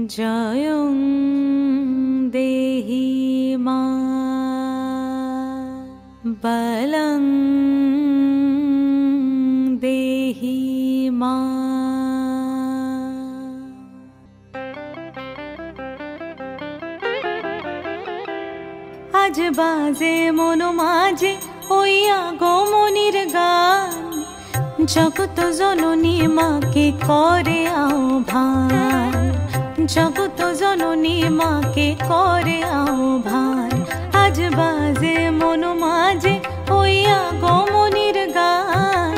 জয়ং দেহি মা বলং দেহি মা। আজ বাজে মন মাঝে ওই আগমনীর গান, জগত জননী মাকে করে আহ্বান, জগত জননী মাকে করে আহ্বান। আজ বাজে মন মাঝে ওই আগমনীর গান,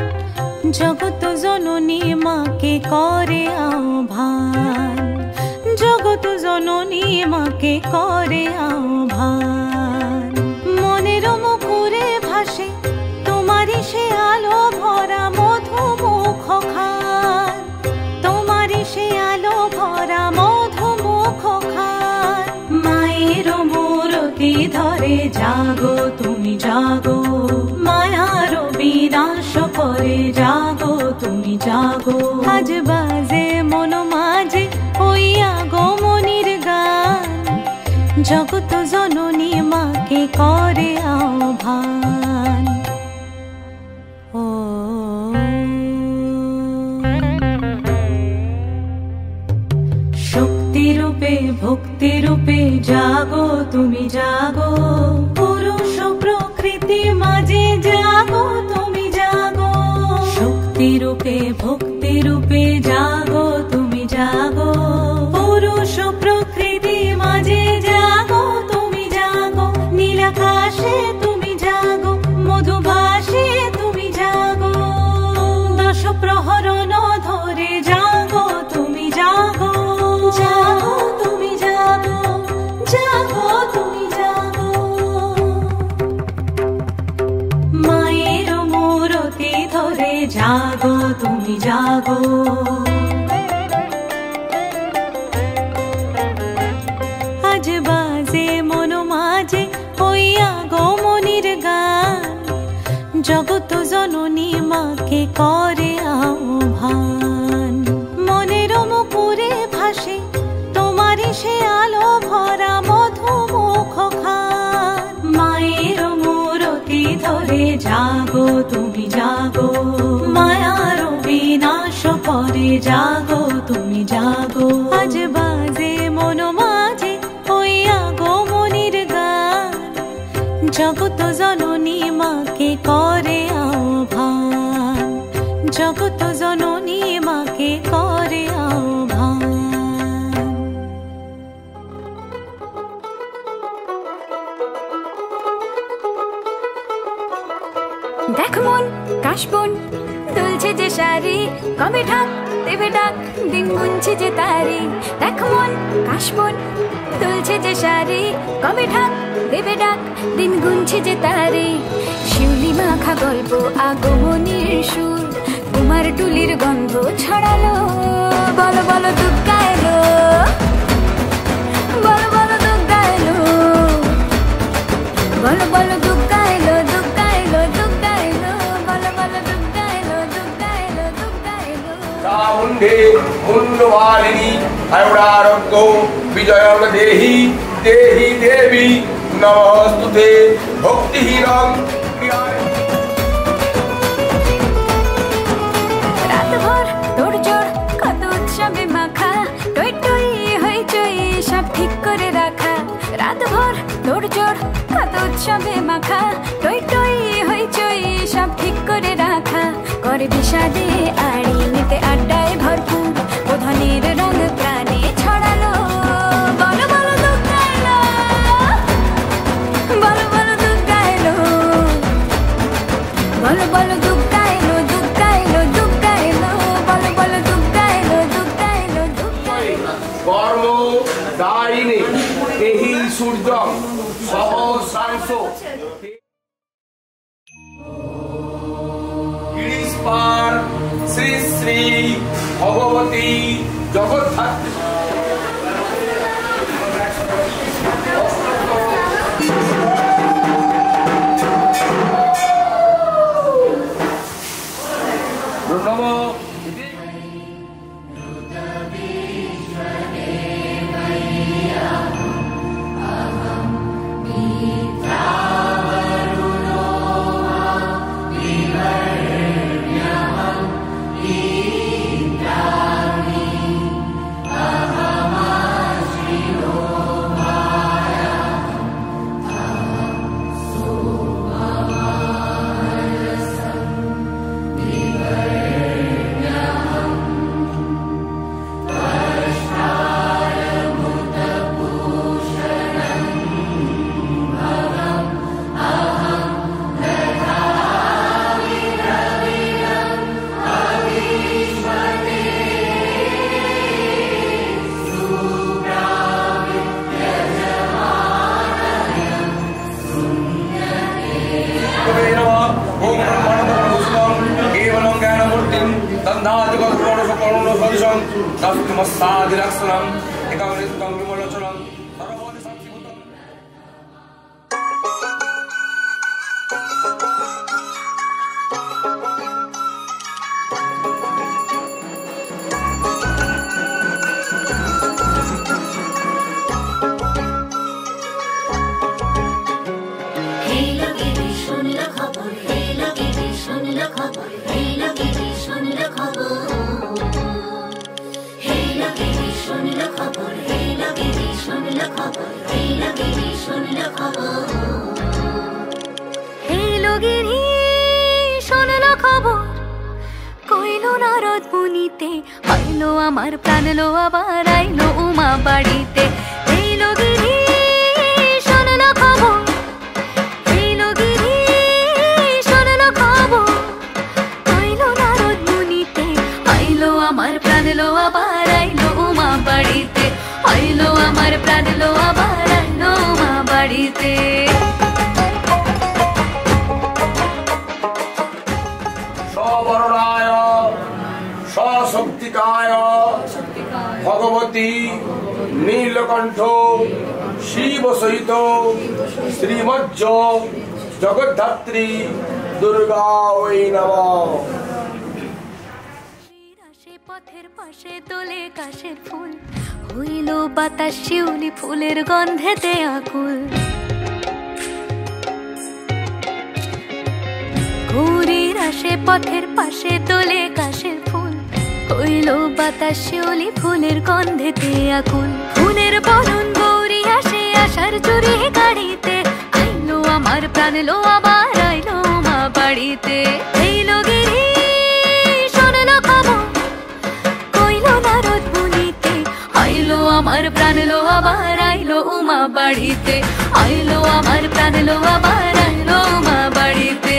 জগত জননী মাকে করে আহ্বান, জগত জননী মাকে করে আহ্বান। মনের মুখরে ভাসে তোমারই সে আলো ভরা মধুমুখ খান, তোমারই সে আলো ভরা মধুমুখ খান। মায়ের মূরতি ধরে জাগো তুমি জাগো, মায়ার বিনাশ করে জাগো তুমি জাগো। আজ বাজে মন মাঝে ওই আগমনীর গান, জগত জননী মাকে করে আহ্বান। ও শক্তি রূপে ভক্তি রূপে জাগো তুমি জাগো, পুরুষ প্রকৃতি মাঝে জাগো তুমি জাগো। শক্তি রূপে ভক্তি রূপে জাগো তুমি জাগো, পুরুষ প্রকৃতি মাঝে জাগো তুমি জাগো। নীলাকাশে তুমি জাগো, মধুভাষে তুমি জাগো, দশ প্রহরণ ধরে জাগো তুমি জাগো, জাগো তুমি জাগো, জাগো তুমি জাগো। মায়ের মূরতি ধরে জাগো তুমি জাগো। আজ বাজে মন মাঝে ওই আগমনীর গান, জগত জননী মাকে করে আহ্বান। মনের মুখরে ভাসে তোমারই সে আলো ভরা মধুমুখ খান। মায়ের মূরতি ধরে জাগো তুমি জাগো, মায়ার বিনাশ করে জাগো তুমি জাগো। আজ বাজে মন মাঝে ওই আগমনীর গান, জগত জননী মাকে করে আহ্বান, জগত জননী মাকে করে আহ্বান। দেখ মন কাশবন দুলছে যে শাড়ি, কবে ঢাক দেবে ডাক দিন গুনছে যে তারি। দেখ মন কাশবন দুলছে যে শাড়ি, কবে ঢাক দেবে ডাক দিন গুনছে যে তারি। শিউলি মাখা গল্প আগমনীর সুর, তোমার টুলির গন্ধ ছড়ালো। বলো বলো দুর্গা এলো, বলো বলো দুর্গা এলো, বলো বলো দুর্গা এলো, দুর্গা এলো, দুর্গা এলো, বলো বলো দুর্গা এলো, দুর্গা এলো, দুর্গা এলো। চামুণ্ডে মুন্ডমালিনী আয়ুরারোগ্য বিজয়ং দেহি দেহি দেবী নমস্তুতে। ভক্তিহীনং রাতভর তোড়জোড় কত উৎসবে মাখা, টই টই হইচই সব ঠিক করে রাখা। রাতভর তোড়জোড় কত উৎসবে মাখা, টই টই হইচই সব ঠিক করে রাখা। করে বিষাদে আড়ি নিতে আড্ডায় ভরপুর, প্রধানের রঙ প্রাণে ছড়ালো। বলো বলো দুর্গা এলো, বলো বলো দুর্গা এলো, বলো বলো দুর্গা এলো, দুর্গা এলো, দুর্গা এলো, বলো বলো দুর্গা এলো, দুর্গা এলো, দুর্গা এলো। কর্ম দায়িনী দেহি সূর্যং সহস্রাংশ। গিরিশপার শ্রী শ্রী ভগবতী জগদ্ধাত্রী নমো সদৃশং তস্তুমস্সাদিরাক্ষণং একং নিত্যং বিমলোচনং সর্বভূত সাক্ষীভূতং। আইলো আমার প্রাণ লো আবার আইলো উমা বাড়িতে। এইলো গিরি শোনলো খবর, এইলো গিরি শোনলো খবর, আইলো নারদ মুনিতে। আইলো আমার প্রাণ লো আবার আইলো উমা বাড়িতে, আইলো আমার প্রাণ লো আবার আইলো উমা বাড়িতে। শক্তিকায় ভগবতী নীলকণ্ঠ শিব সহিত শ্রীমজ্জ জগদ্ধাত্রী দুর্গা ওই নমঃ। পথের পাশে তোলে কাশের ফুল, হইল বাতাস শিউলি ফুলের গন্ধেতে আকুল। গৌরীর আসে পথের পাশে তোলে কাশের ফুল, হইল বাতাস শিউলি ফুলের গন্ধেতে আকুল। ফুলের বরণ গৌরী আসে আশার চুরি গাড়িতে, আইলো আমার প্রাণ লো আবার আইলো মা বাড়িতে। এইলো গিরি শোনলো খবর, কইলো নারদ মুনিতে। আইলো আমার প্রাণ লো আবার আইলো উমা বাড়িতে, আইলো আমার প্রাণ লো আবার আইলো উমা বাড়িতে।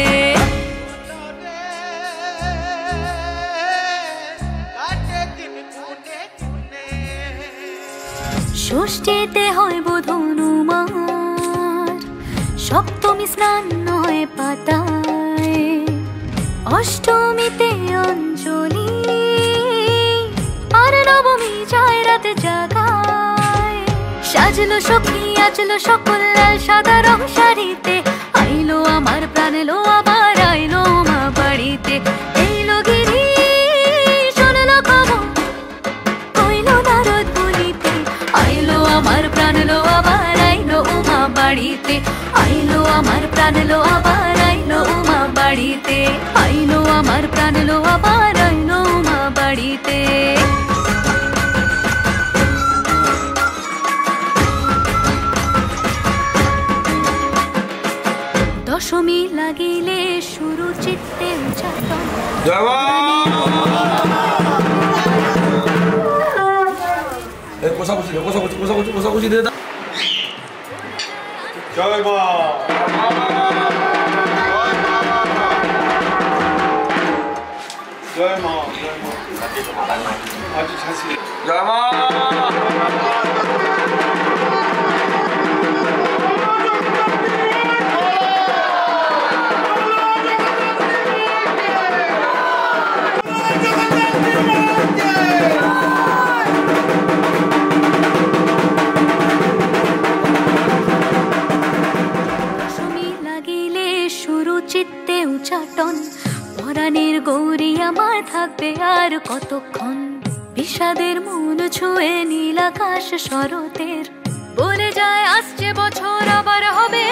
ষষ্ঠীতে হয় বোধনুমার, সপ্তমী স্নান হয় পাতায়, অষ্টমীতে অঞ্জলি, আর নবমী যায় রাতে জাগায়। সাজলো সখী আজলো সকল লাল সাদা রং শাড়িতে, আইলো আমার প্রাণ লো আবার আইলো মা বাড়িতে। এইলো গিরি শোনলো খবর, কইলো নারদ মুনিতে। আইলো আমার প্রাণ লো আবার আইলো উমা বাড়িতে, আইলো আমার প্রাণ লো আবার আইলো উমা বাড়িতে, আইলো আমার প্রাণ লো আবার আইলো উমা বাড়িতে। দশমী লাগিলে শুরু চিত্তে উচ্চাটন, কোষাকুষি দে। জয় মা, জয় মা, জয় মা। চিত্তে উচ্চাটন, পরাণের গৌরী আমার থাকবে আর কতক্ষণ। বিষাদের মন ছুঁয়ে নীল আকাশ শরতের, বলে যায় আসছে বছর আবার হবে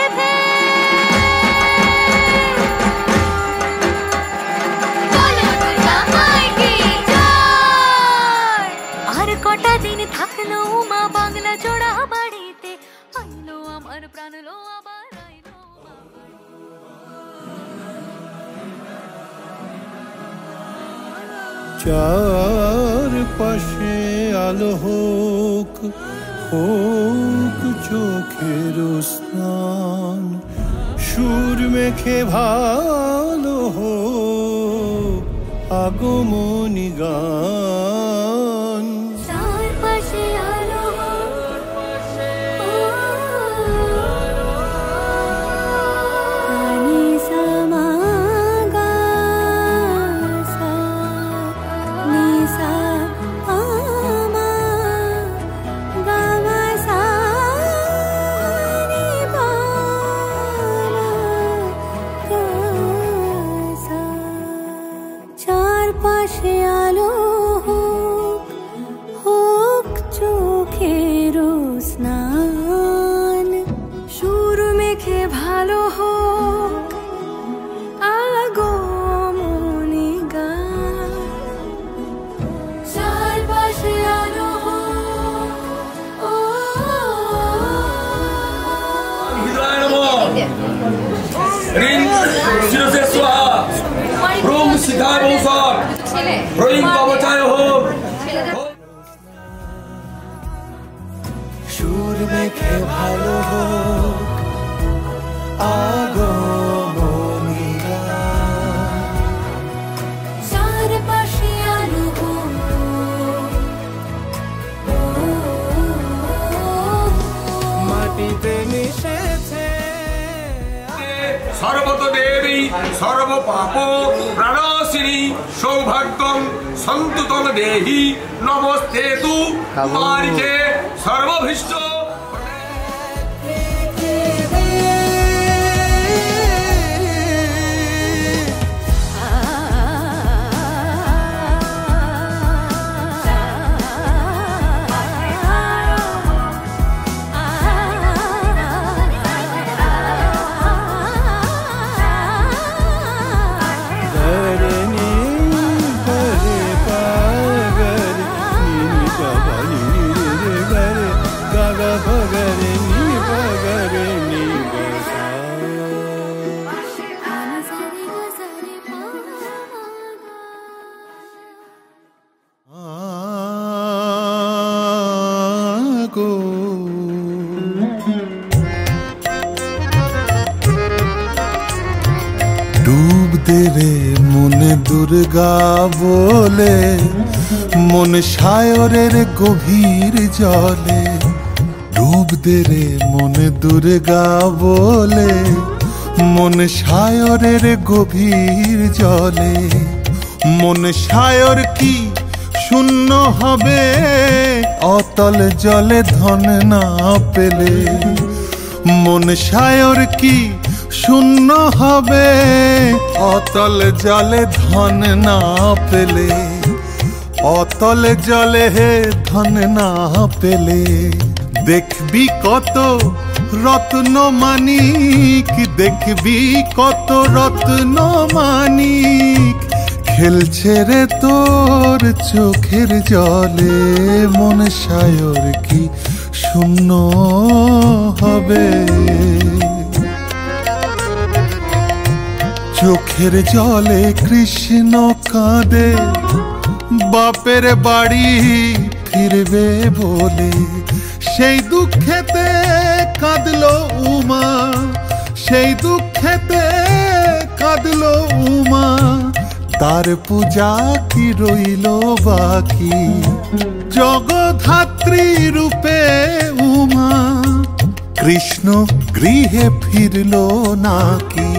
আর কটা দিন থাকলো উমা বাংলা জোড়া বাড়িতে। আইলো আমার প্রাণ লো আবার আইলো। চার পাশে আলো হোক, হোক চোখের স্নান, সুর মেখে ভালো হোক আগমনী গান। চার পাশে আলো চারপাশে আলো হোক, হোক চোখের স্নান, সুর মেখে ভালো হোক আগমনী গান। চারপাশে আলো হোক, ও হৃদয় নমঃ। ঋণ শিরসে স্বাহা, ভ্রূং শিখায় বংশার, ভ্রূং কবচায় হোক। সুর মেখে ভালো হোক আগমনী গান। চারপাশে আলো হোক, মাটিতে মিশেছে সর্বত দেবী সর্বপাপ প্রাণাশিনী সৌভাগ্যং সন্তুতম দেহি নমস্তেতু কুমারিকে সর্বভীষ্ট। ডুব দে রে মনে দুর্গা বলে, মন সায়রের গভীর জলে। ডুব দে রে মনে দুর্গা বলে, মন সায়রের গভীর জলে। মন সায়র কি শূন্য হবে অতল জলে ধন না পেলে? মন সায়র কি শূন্য হবে অতল জলে ধন না পেলে? অতল জলে হে ধন না পেলে দেখবি কত রত্ন মানিক, দেখবি কত রত্ন মানিক খেলছে রে তোর চোখের জলে। মন সায়র কি শূন্য হবে? চোখের জলে কৃষ্ণ কাঁদে বাপের বাড়ি ফিরবে বলে। সেই দুঃখেতে কাঁদলো উমা, সেই দুঃখেতে কাঁদলো উমা। তার পূজা কি রইল বাকি? জগদ্ধাত্রী রূপে উমা কৃষ্ণ গৃহে ফিরল নাকি?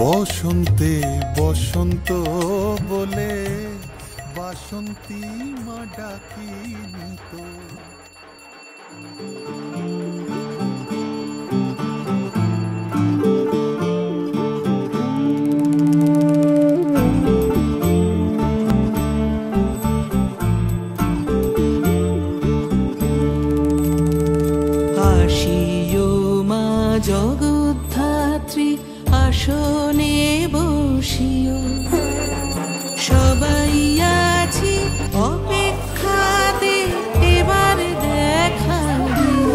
বসন্তে বসন্ত বলে বাসন্তী মা ডাকিনি তো। আসিও মা জগদ্ধাত্রী, আসনে বসিও। সবাই আছি অপেক্ষাতে, এবার দেখা দিও।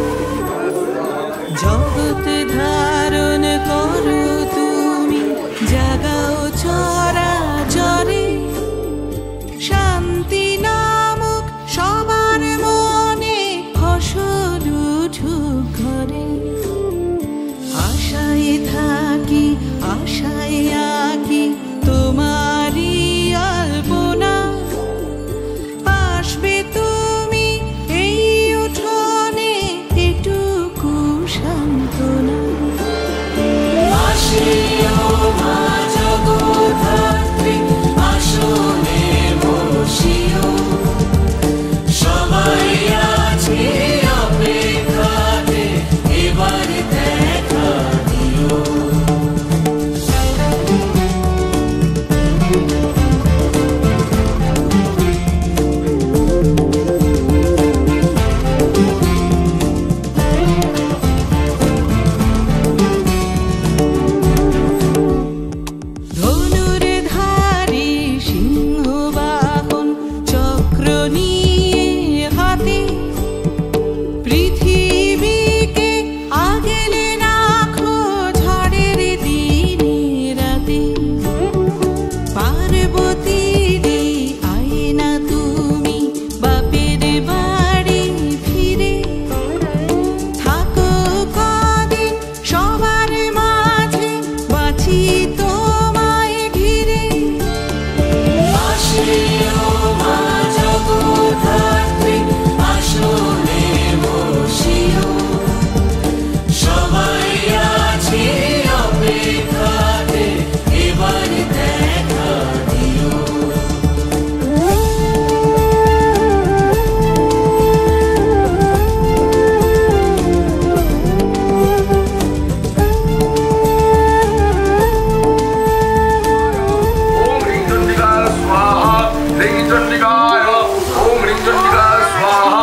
ह्रीं चण्डिकाय ॐ ह्रीं चण्डिका स्वाहा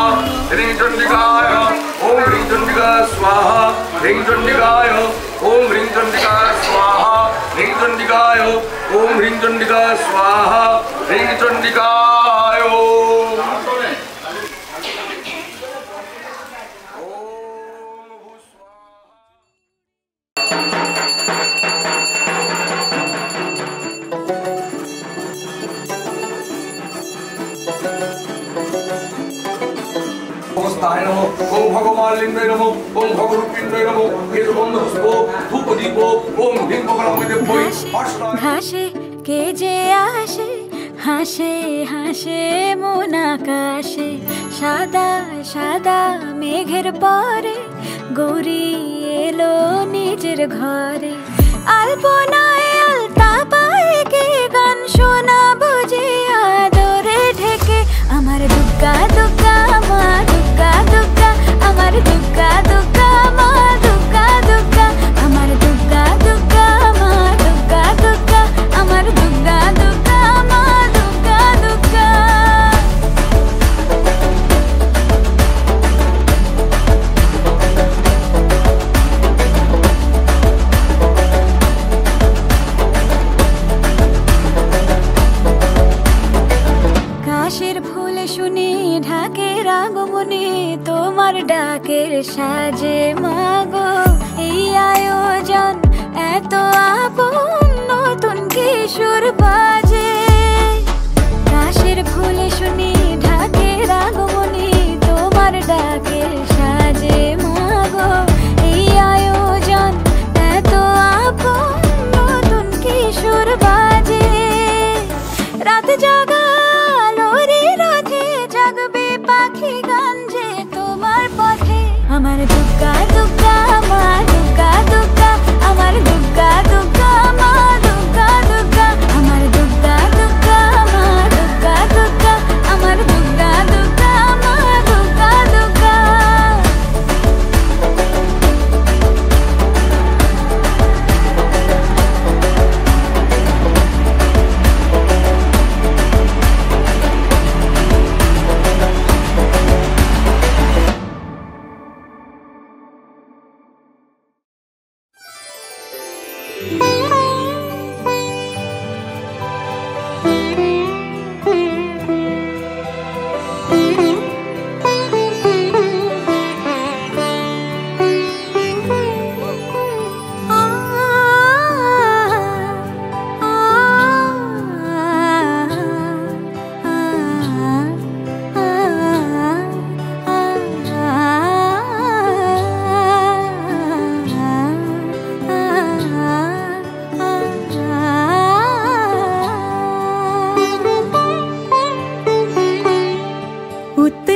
ह्रीं चण्डिकाय ॐ ह्रीं चण्डिका स्वाहा ह्रीं चण्डिकाय ॐ ह्रीं चण्डिका स्वाहा ह्रीं चण्डिकाय ॐ ह्रीं चण्डिका स्वाहा ह्रीं चण्डिकाय ओम भगवान लिंगाय नमो ओम भगरूपिंडाय नमो हेतुबंधपुष्प धूपदीप ओम ह्रीं भगवानदेव्यै ঘাসে কে যে আসে হাসে হাসে মন আকাশে সাদা সাদা মেঘের পরে গৌরী এলো নিজের ঘরে আলপনায় আলতা পায়ে কে গান শোনা বুঝে আদরে ঢেকে আমার দুর্গা দুর্গা মা দুর্গা দুর্গা আমার দুর্গা দুর্গা মা দুর্গা দুর্গা আমার দুর্গা দুর্গা মা দুর্গা দুর্গা আমার দুর্গা দুর্গা মা দুর্গা দুর্গা কাশের ফুল শুনে ঢাকের আগমনে তোমার ডাকের সাজে মাগো এই আয়োজন এত আপন নতুন কিশোর বাজে কাশের ফুল শুনে ঢাকের আগমনে তোমার ডাকের সাজে মাগো এই আয়োজন এত আপন নতুন কিশোর বাজে রাত জাগা জাগবে পাখি গঞ্জে তোমার পথে আমার দুর্গা দুর্গা মা দুর্গা দুর্গা আমার দুর্গা দুর্গা মা দুর্গা দুর্গা আমার দুর্গা দুর্গা মা দুর্গা দুর্গা আমার দুর্গা দুর্গা মা দুর্গা দুর্গা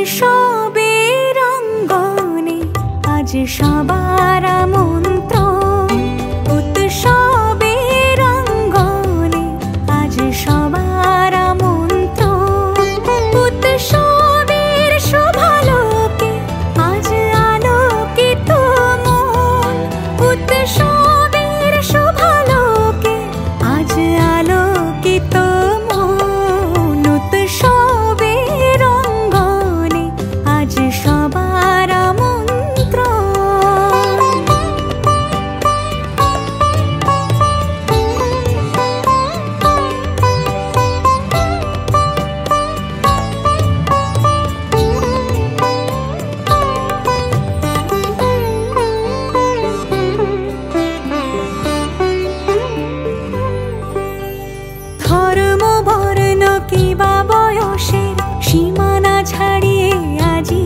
উৎসবের অঙ্গনে আজ সবার মন্ত্র উৎসবের অঙ্গনে আজ সবার মন্ত্র উৎসবের শোভালোকে আজ আলোকিত মন উৎসবের শোভালোকে আজ আলোকিত মন উৎসবের অঙ্গনে আজ সবার মন্ত্র ধর্ম বর্ণ কিবা বয়সের সীমানা ছাড়িয়ে আজি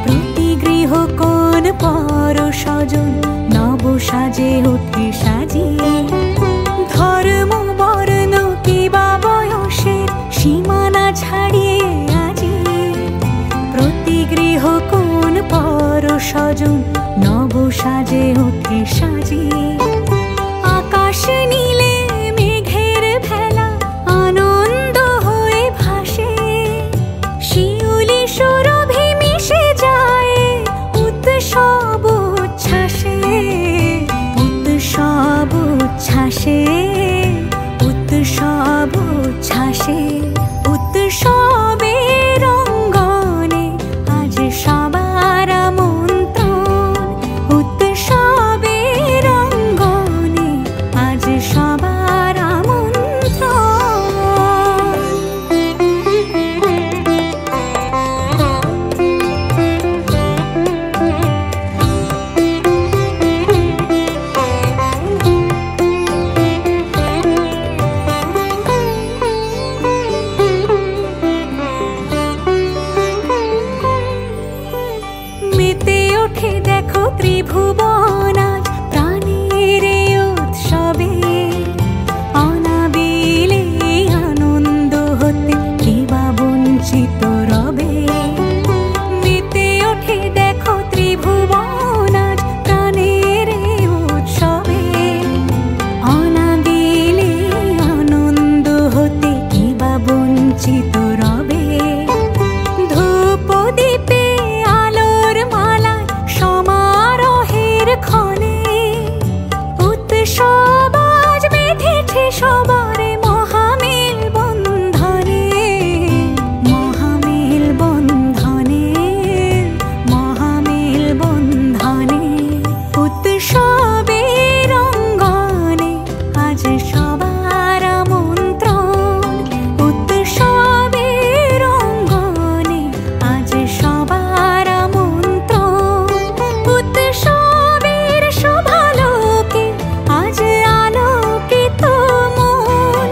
প্রতি গৃহ কোন পর স্বজন নব সাজে ওঠে সাজিয়ে ধর্ম বর্ণ কিবা বয়সের সীমানা ছাড়িয়ে আজি প্রতি গৃহ কোন পর স্বজন নব সাজে ওঠে সাজিয়ে আকাশ নীলে মেঘের ভেলা আনন্দ হয়ে ভাসে শিউলি সুরভি মিশে যায় উৎসব উচ্ছ্বাসে উৎসব উচ্ছ্বাসে উৎসব উচ্ছ্বাসে উৎসবের অঙ্গনে আজ সবার আমন্ত্রণ, উৎসবের অঙ্গনে আজ সবার মেতে ওঠে দেখো ত্রিভুবন আজ প্রাণের উৎসবে, অনাবিলে আনন্দ হতে কে বা বঞ্চিত রবে। মেতে ওঠে দেখো ত্রিভুবন আজ প্রাণের উৎসবে, অনাবিলে আনন্দ হতে কে বা বঞ্চিত রবে। ধূপ দীপে আলোর মালায় সমারোহের ক্ষণে উৎসব আজ বেঁধেছে সবার মহামেল বন্ধনে, মহামেল বন্ধনে, মহামেল বন্ধনে। উৎসবের অঙ্গনে আজ সবার আমন্ত্রণ, উৎসবের অঙ্গনে আজ সবার আমন্ত্রণ। উৎসবের শোভালোকে আজ আলোকিত মন,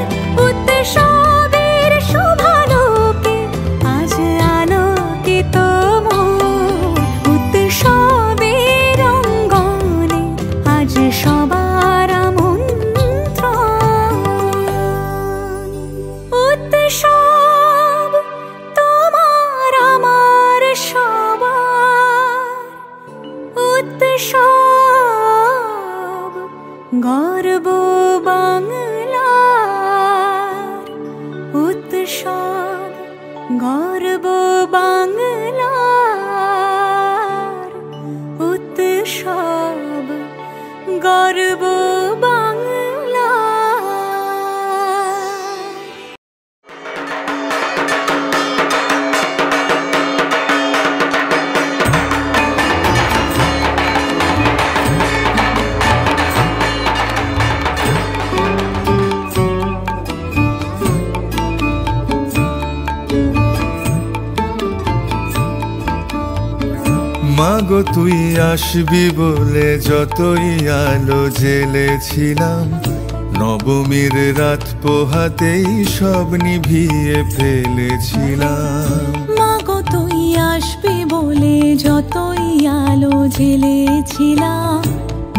উৎসবের শোভালোকে আজ আলোকিত মন। উৎসবের অঙ্গনে আজ সবার আমন্ত্রণ। উৎসব তোমার আমার সবার, উৎসব গর্ব বাংলার, উৎসব গর্ব বাংলার, উৎসব গর্ব বাংলার। মাগো তুই আসবি বলে যতই আলো জ্বেলেছিলাম, নবমীর রাত পোহাতেই সব নিভিয়ে ফেলেছিলাম। মাগো তুই আসবি বলে যতই আলো জ্বেলেছিলাম,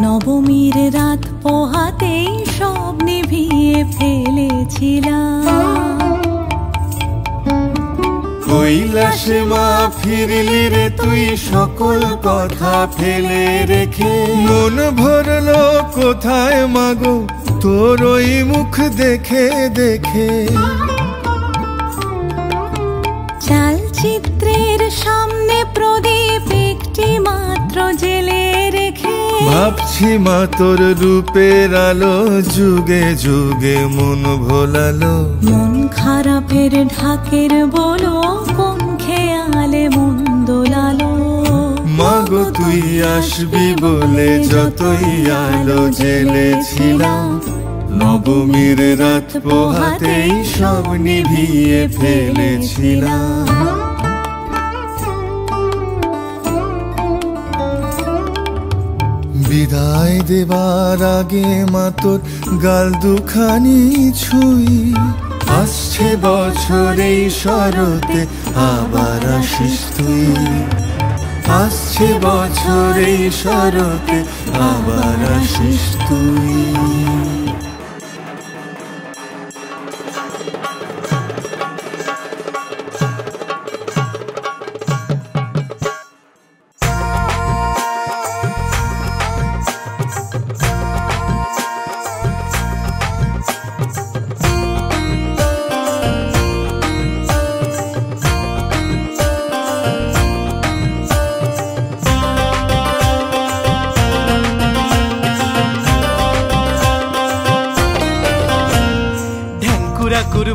নবমীর রাত পোহাতেই সব নিভিয়ে ফেলেছিলাম। কৈলাসে মা ফিরলি রে তুই সকল কথা ফেলে রেখে, মন ভরলো কোথায় মাগো তোর ওই মুখ দেখে দেখে। চালচিত্রের সামনে প্রদীপ একটি মাত্র জেলে রেখে, ভাবছি মা তোর রূপের আলো যুগে যুগে মন ভোলালো। মন খারাপের ঢাকের বলো কোন খেয়ালে মন দোলালো। মাগো তুই আসবি বলে যতই আলো জ্বেলেছিলাম, নবমীর রাত পোহাতেই সব নিভিয়ে ফেলেছিলাম। বিদায় দেবার আগে মা তোর গাল দুখানি ছুঁই, আসছে বছর এই শরতে আবার আসিস তুই, আসছে বছর এই শরতে আবার আসিস তুই।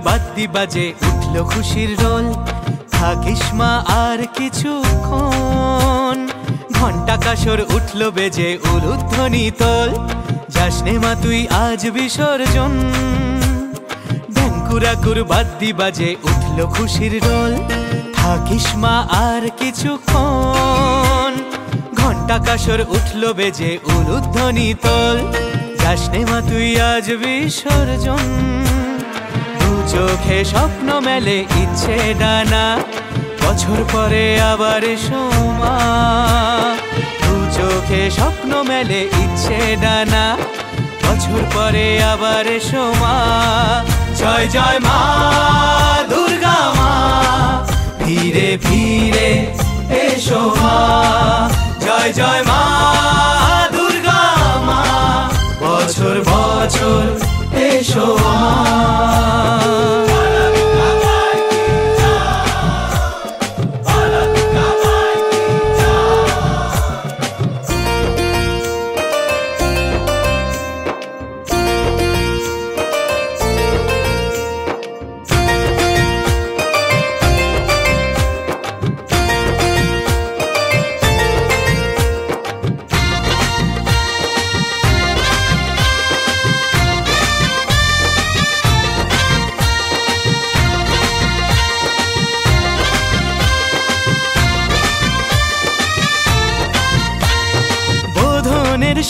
বাদ্যি বাজে উঠল উঠলো খুশির রোল, থাকিস মা আর কিছুক্ষণ। ঘন্টা কাসর উঠলো বেজে উলুধ্বনি তোল, যাসনে মা তুই আজ বিসর্জন। ঢ্যাঙ্কুরাকুর বাদ্যি বাজে উঠলো খুশির রোল, থাকিস মা আর কিছুক্ষণ। ঘন্টা কাসর উঠলো বেজে উলুধ্বনি তোল, যাসনে মা তুই আজ বিসর্জন। দু চোখে স্বপ্ন মেলে ইচ্ছে ডানা, বছর পরে আবার এসো মা। দু চোখে স্বপ্ন মেলে ইচ্ছে ডানা, বছর পরে আবার এসো মা। জয় জয় মা দুর্গা মা, ফিরে ফিরে এসো মা। জয় জয় মা দুর্গা মা, বছর বছর এসো মা।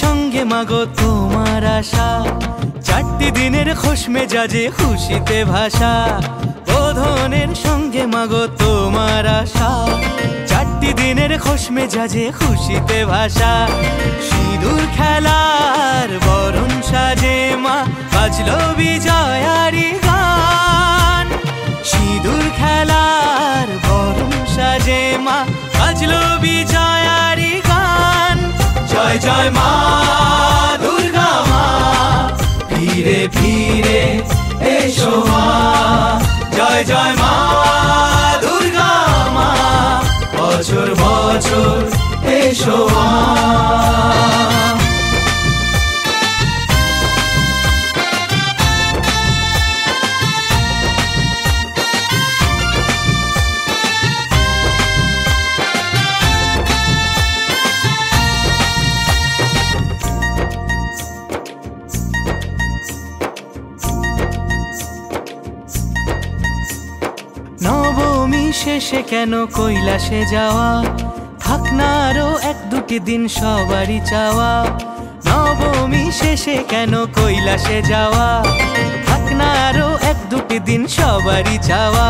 সঙ্গে মাগো তোমার আশা, চারটি দিনের খোশ মেজাজে খুশিতে ভাষা। বোধনের সঙ্গে মাগো তোমার আশা, চারটি দিনের খোশ মেজাজে খুশিতে ভাষা। সিঁদুর খেলার বরণ সাজে মা, বাজলো বিজয়ারি গান। সিঁদুর খেলার বরণ সাজে মা, বাজলো বিজয়ারি গান। জয় জয় মা দুর্গা মা, ফিরে ফিরে এসো মা। জয় জয় মা দুর্গা মা, বছর বছর এসো মা। নবমী শেষে কেন কৈলাসে যাওয়া, থাক না আরো এক দুটি দিন সবারই চাওয়া। নবমী শেষে কেন কৈলাসে যাওয়া, থাক না আরো এক দুটি দিন সবারই চাওয়া।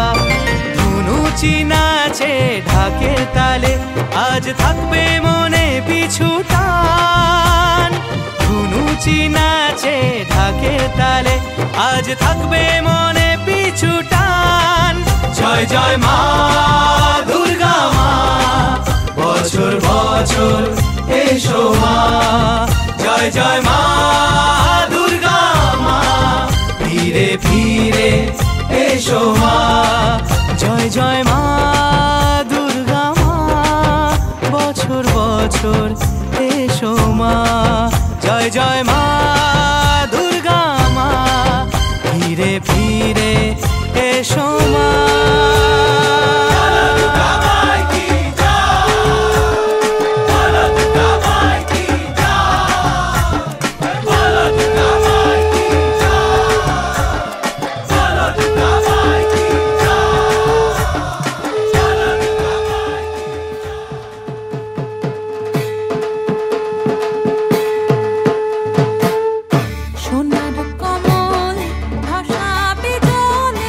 ধুনুচি নাচে ঢাকের তালে, আজ থাকবে মনে পিছু টান। ধুনুচি নাচে ঢাকের তালে, আজ থাকবে মনে পিছু টান। জয় জয় মা দুর্গা মা, বছর বছর এসো মা। জয় জয় মা দুর্গা মা, ফিরে ফিরে এসো মা। জয় জয় মা দুর্গা মা, বছর বছর এসো মা। জয় জয় মা দুর্গা মা, ফিরে ফিরে এসো মা। সোনার কমল ভাষাবে জলে,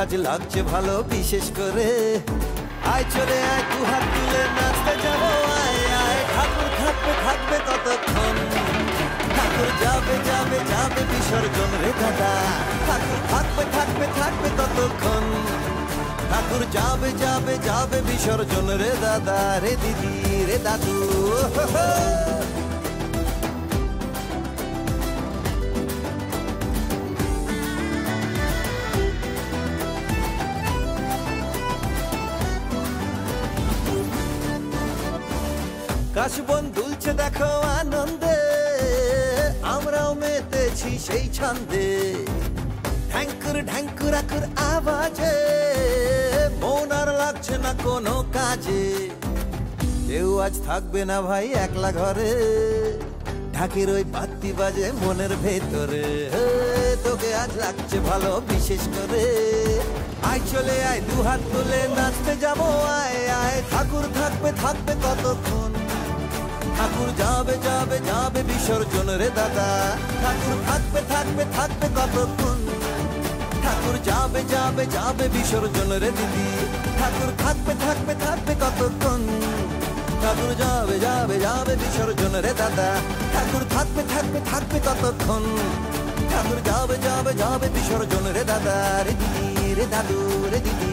আজ লাগছে ভালো বিশেষ করে আয় চলে আয় দু হাত তুলে নাচতে যাবো আয় আয় ঠাকুর থাকবে থাকবে কতক্ষণ ঠাকুর যাবে যাবে যাবে বিসর্জন রে দাদা ঠাকুর থাকবে থাকবে থাকবে কতক্ষণ ঠাকুর যাবে যাবে যাবে বিসর্জন রে দাদা রে দিদি রে দাদু কাশবন দুলছে দেখো আনন্দে আমরাও মেতেছি সেই ছন্দে ঢ্যাঙ্কুর ঢ্যাঙ্কুর আকুর আওয়াজে মন আর লাগছে না কোনো কাজে কেউ আজ থাকবে না ভাই একলা ঘরে ঢাকের ওই বাতি বাজে মনের ভেতরে তোকে আজ লাগছে ভালো বিশেষ করে আয় চলে আয় দু হাত তুলে নাচতে যাবো আয় আয় ঠাকুর থাকবে থাকবে কতক্ষণ ঠাকুর যাবে যাবে যাবে বিসর্জন রে দাদা ঠাকুর থাকবে থাকবে থাকবে কতক্ষণ ঠাকুর যাবে যাবে যাবে বিসর্জন রে দিদি ঠাকুর থাকবে থাকবে থাকবে কতক্ষণ ঠাকুর যাবে যাবে যাবে বিসর্জন রে দাদা ঠাকুর থাকবে থাকবে থাকবে কতক্ষণ ঠাকুর যাবে যাবে যাবে বিসর্জন রে দাদা রে দিদি রে দাদু রে দিদি